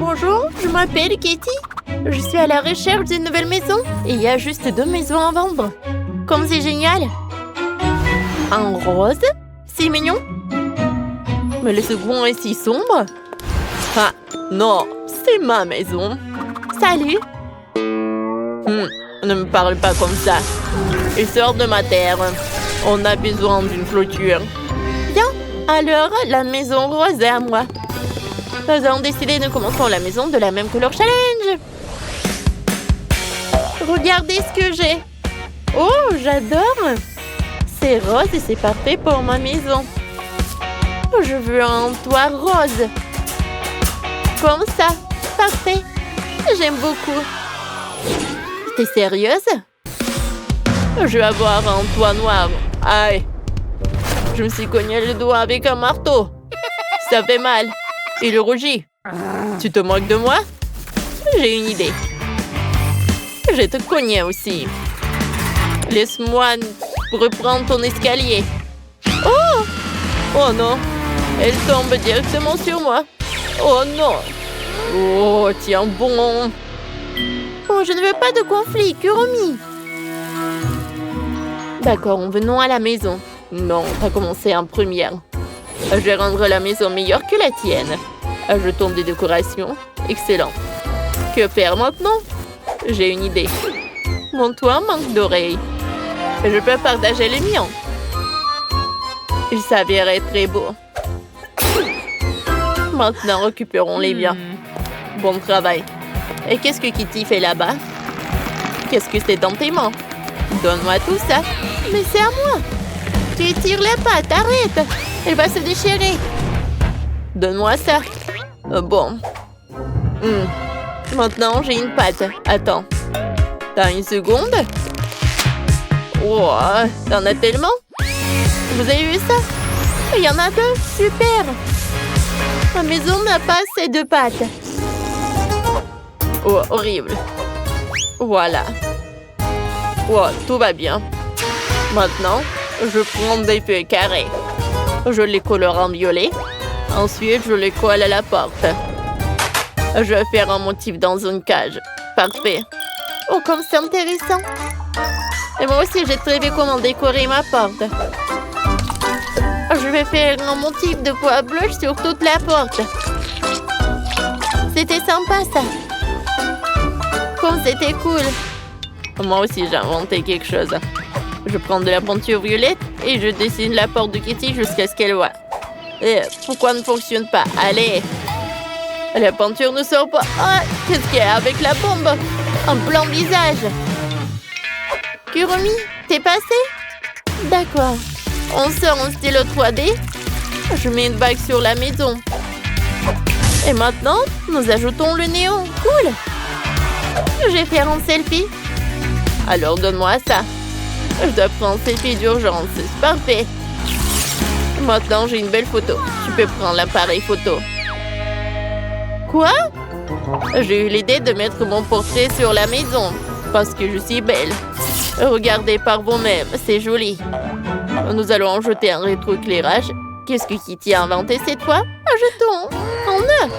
Bonjour, je m'appelle Katie. Je suis à la recherche d'une nouvelle maison et il y a juste 2 maisons à vendre. Comme c'est génial! Un rose? C'est mignon. Mais le second est si sombre. Ah, non, c'est ma maison. Salut! Ne me parle pas comme ça. Il sort de ma terre. On a besoin d'une clôture. Bien, alors la maison rose est à moi. Nous avons décidé de commencer la maison de la même couleur challenge. Regardez ce que j'ai. Oh, j'adore. C'est rose et c'est parfait pour ma maison. Je veux un toit rose. Comme ça. Parfait. J'aime beaucoup. T'es sérieuse? Je vais avoir un toit noir. Aïe. Je me suis cogné le doigt avec un marteau. Ça fait mal. Il rougit. Tu te moques de moi? J'ai une idée. Je vais te cogner aussi. Laisse-moi reprendre ton escalier. Oh! Oh non! Elle tombe directement sur moi. Oh non! Oh, tiens bon! Oh, je ne veux pas de conflit, Kuromi! D'accord, venons à la maison. Non, on va commencer en première. Je vais rendre la maison meilleure que la tienne. Ajoutons des décorations. Excellent. Que faire maintenant? J'ai une idée. Mon toit manque d'oreilles. Je peux partager les miens. Il s'avérait très beau. Maintenant, récupérons les biens. Bon travail. Et qu'est-ce que Kitty fait là-bas? Qu'est-ce que c'est dans tes mains? Donne-moi tout ça. Mais c'est à moi. Tu étires les pattes, arrête. Elle va se déchirer. Donne-moi ça. Bon. Maintenant, j'ai une patte. Attends. T'as une seconde? Oh, t'en as tellement? Vous avez vu ça? Il y en a 2. Super. Ma maison n'a pas assez de pattes. Oh, horrible. Voilà. Oh, tout va bien. Maintenant, je prends des feuilles carrées. Je les colore en violet. Ensuite, je les colle à la porte. Je vais faire un motif dans une cage. Parfait. Oh, comme c'est intéressant. Et moi aussi, j'ai trouvé comment décorer ma porte. Je vais faire un motif de pois blanche sur toute la porte. C'était sympa, ça. Comme c'était cool. Moi aussi, j'ai inventé quelque chose. Je prends de la peinture violette et je dessine la porte de Kitty jusqu'à ce qu'elle voie. Et pourquoi ne fonctionne pas? Allez! La peinture ne sort pas. Ah, qu'est-ce qu'il y a avec la bombe? Un blanc visage. Kuromi, t'es passé? D'accord. On sort un stylo 3D. Je mets une bague sur la maison. Et maintenant, nous ajoutons le néon. Cool! Je vais faire un selfie. Alors, donne-moi ça. Je dois prendre un selfie d'urgence. C'est parfait. Maintenant, j'ai une belle photo. Tu peux prendre l'appareil photo. Quoi? J'ai eu l'idée de mettre mon portrait sur la maison. Parce que je suis belle. Regardez par vous-même. C'est joli. Nous allons ajouter un rétroéclairage. Qu'est-ce que Kitty a inventé cette fois? Ajoutons un œuf.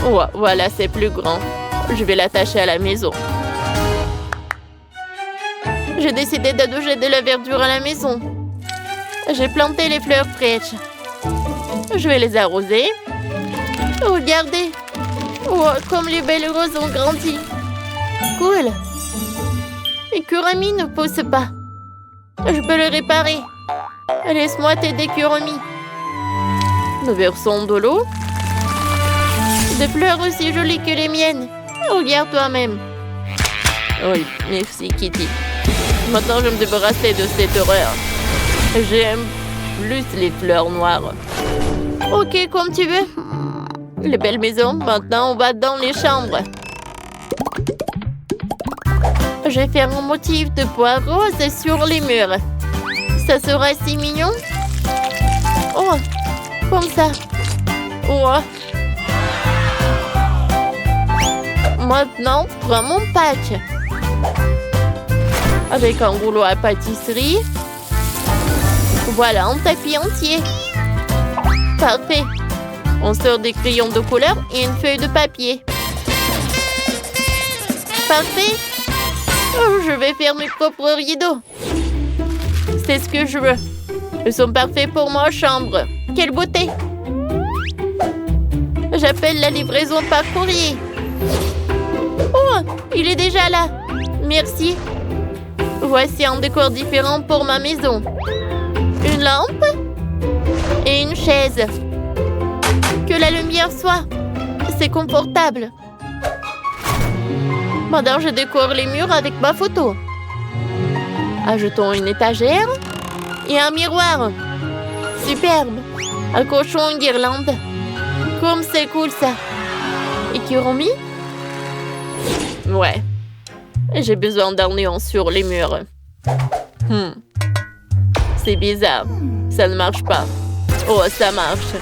Oh, voilà, c'est plus grand. Je vais l'attacher à la maison. J'ai décidé d'adoucher de la verdure à la maison. J'ai planté les fleurs fraîches. Je vais les arroser. Regardez. Oh, comme les belles roses ont grandi. Cool. Et Kuromi ne pousse pas. Je peux le réparer. Laisse-moi t'aider, Kuromi. Nous versons de l'eau. Des fleurs aussi jolies que les miennes. Regarde toi-même. Oui, merci, Kitty. Maintenant, je me débarrasser de cette horreur. J'aime plus les fleurs noires. Ok, comme tu veux. Les belles maisons, maintenant on va dans les chambres. Je vais faire un motif de pois rose sur les murs. Ça sera si mignon. Oh, comme ça. Oh. Maintenant, prends mon patch. Avec un rouleau à pâtisserie. Voilà un tapis entier. Parfait. On sort des crayons de couleur et une feuille de papier. Parfait. Oh, je vais faire mes propres rideaux. C'est ce que je veux. Ils sont parfaits pour ma chambre. Quelle beauté! J'appelle la livraison par courrier. Oh, il est déjà là. Merci. Voici un décor différent pour ma maison. Une lampe et une chaise. Que la lumière soit. C'est confortable. Maintenant, je décore les murs avec ma photo. Ajoutons une étagère et un miroir. Superbe. Accrochons une guirlande. Comme c'est cool ça. Et Kuromi? Ouais. J'ai besoin d'un néon sur les murs. C'est bizarre. Ça ne marche pas. Oh, ça marche.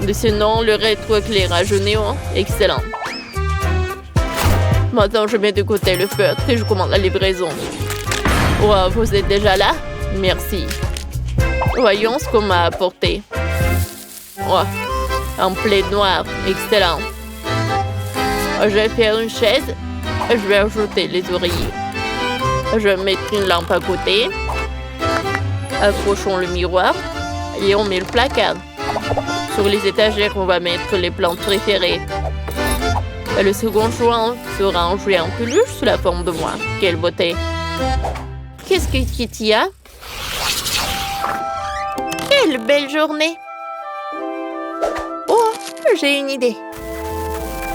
De ce nom, le rétroéclairage néon. Excellent. Maintenant, je mets de côté le feutre et je commande la livraison. Oh, vous êtes déjà là? Merci. Voyons ce qu'on m'a apporté. Oh, un plaid noir. Excellent. Je vais faire une chaise. Je vais ajouter les oreillers. Je vais mettre une lampe à côté. Accrochons le miroir. Et on met le placard. Sur les étagères, on va mettre les plantes préférées. Le second jouet sera un jouet en peluche sous la forme de moi. Quelle beauté! Qu'est-ce que Kitty a? Quelle belle journée! Oh, j'ai une idée.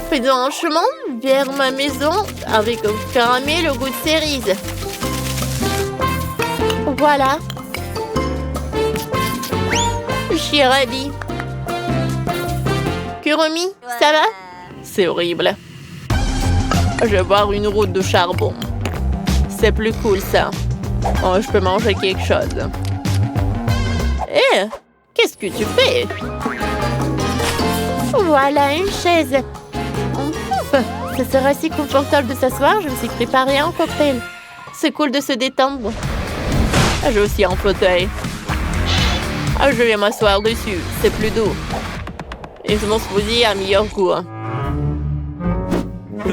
Faisons un chemin vers ma maison avec un caramel au goût de cerise. Voilà. Je suis ravie. Kuromi, ça va? C'est horrible. Je vais boire une route de charbon. C'est plus cool, ça. Oh, je peux manger quelque chose. Hé, qu'est-ce que tu fais? Voilà une chaise. Ce sera si confortable de s'asseoir. Je me suis préparé un cocktail. C'est cool de se détendre. J'ai aussi un fauteuil. Je vais m'asseoir dessus. C'est plus doux. Et mon smoothie a meilleur goût.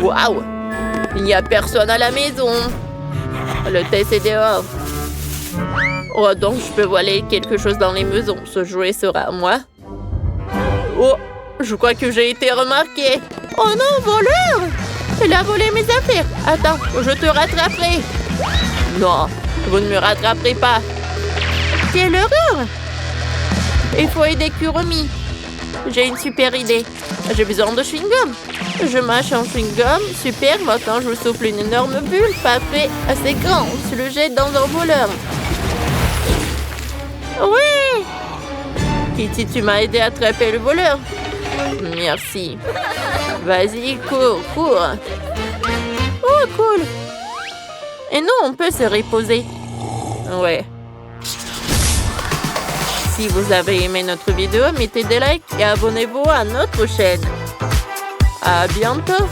Waouh! Il n'y a personne à la maison. Le thé, c'est dehors. Oh, donc je peux voler quelque chose dans les maisons. Ce jouet sera à moi. Oh, je crois que j'ai été remarquée. Oh non, voleur! Il a volé mes affaires. Attends, je te rattraperai. Non, vous ne me rattraperez pas. Quelle horreur! Il faut aider Kuromi. J'ai une super idée. J'ai besoin de chewing-gum. Je mâche un chewing-gum. Super, maintenant je souffle une énorme bulle. Parfait, assez grand. Je le jette dans un voleur. Oui! Kitty, tu m'as aidé à attraper le voleur. Merci. Vas-y, cours, cours. Oh, cool. Et nous, on peut se reposer. Ouais. Si vous avez aimé notre vidéo, mettez des likes et abonnez-vous à notre chaîne. À bientôt!